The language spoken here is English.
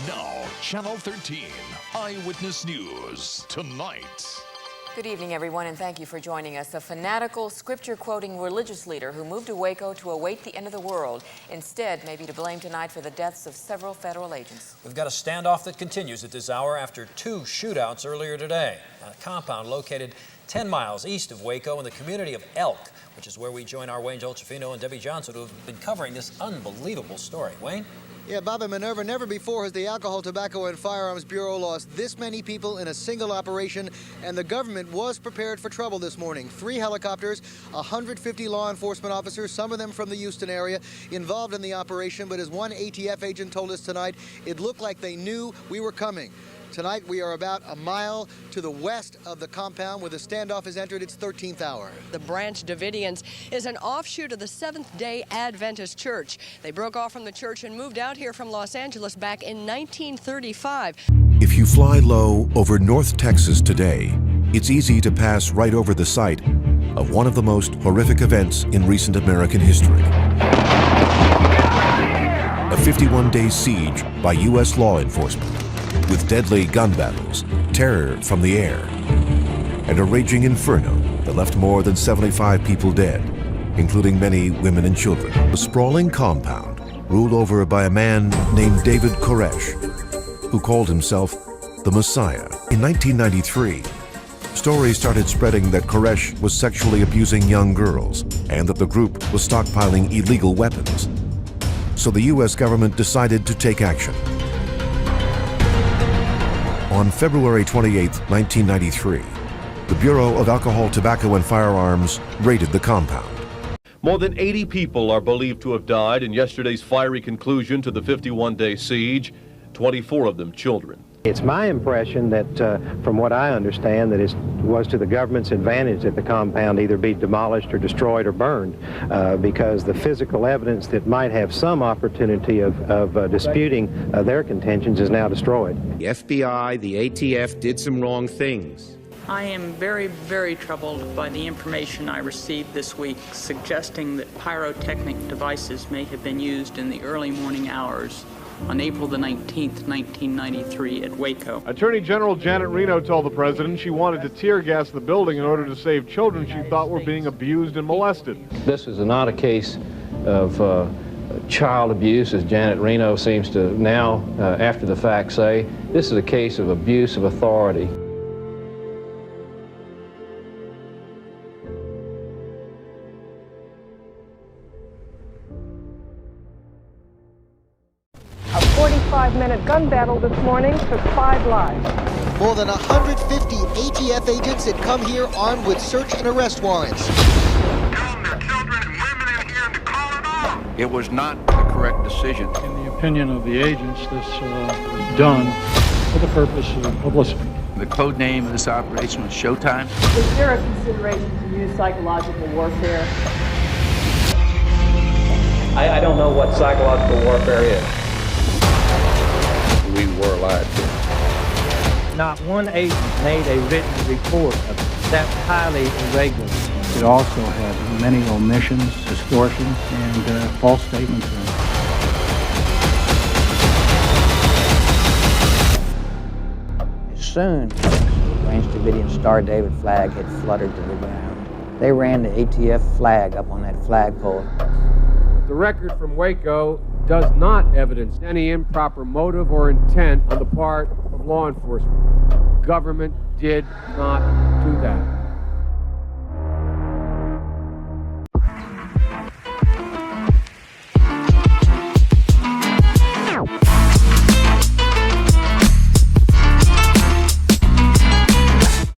Now, Channel 13, Eyewitness News, tonight. Good evening, everyone, and thank you for joining us. A fanatical, scripture-quoting religious leader who moved to Waco to await the end of the world, instead may be to blame tonight for the deaths of several federal agents. We've got a standoff that continues at this hour after two shootouts earlier today. A compound located 10 miles east of Waco in the community of Elk, which is where we join our Wayne Jolchefino and Debbie Johnson, who have been covering this unbelievable story. Wayne? Yeah, Bob and Minerva, never before has the Alcohol, Tobacco, and Firearms Bureau lost this many people in a single operation, and the government was prepared for trouble this morning. 3 helicopters, 150 law enforcement officers, some of them from the Houston area, involved in the operation, but as one ATF agent told us tonight, it looked like they knew we were coming. Tonight, we are about a mile to the west of the compound where the standoff has entered its 13th hour. The Branch Davidians is an offshoot of the Seventh-day Adventist Church. They broke off from the church and moved out here from Los Angeles back in 1935. If you fly low over North Texas today, it's easy to pass right over the site of one of the most horrific events in recent American history. A 51-day siege by U.S. law enforcement, with deadly gun battles, terror from the air, and a raging inferno that left more than 75 people dead, including many women and children. A sprawling compound ruled over by a man named David Koresh, who called himself the Messiah. In 1993, stories started spreading that Koresh was sexually abusing young girls and that the group was stockpiling illegal weapons. So the U.S. government decided to take action. On February 28, 1993, the Bureau of Alcohol, Tobacco, and Firearms raided the compound. More than 80 people are believed to have died in yesterday's fiery conclusion to the 51-day siege, 24 of them children. It's my impression that, from what I understand, that it was to the government's advantage that the compound either be demolished or destroyed or burned, because the physical evidence that might have some opportunity of disputing their contentions is now destroyed. The FBI, the ATF did some wrong things. I am very, very troubled by the information I received this week suggesting that pyrotechnic devices may have been used in the early morning hours on April the 19th, 1993 at Waco. Attorney General Janet Reno told the president she wanted to tear gas the building in order to save children she thought were being abused and molested. This is not a case of child abuse, as Janet Reno seems to now, after the fact, say. This is a case of abuse of authority. A 45-minute gun battle this morning took 5 lives. More than 150 ATF agents had come here armed with search and arrest warrants. It was not the correct decision. In the opinion of the agents, this was done for the purpose of publicity. The code name of this operation was Showtime. Is there a consideration to use psychological warfare? I don't know what psychological warfare is. We were lied to. Not one agent made a written report of it. That's highly irregular. It also had many omissions, distortions, and false statements. As soon as the Branch Davidian Star David flag had fluttered to the ground, they ran the ATF flag up on that flagpole. The record from Waco does not evidence any improper motive or intent on the part of law enforcement. Government did not do that.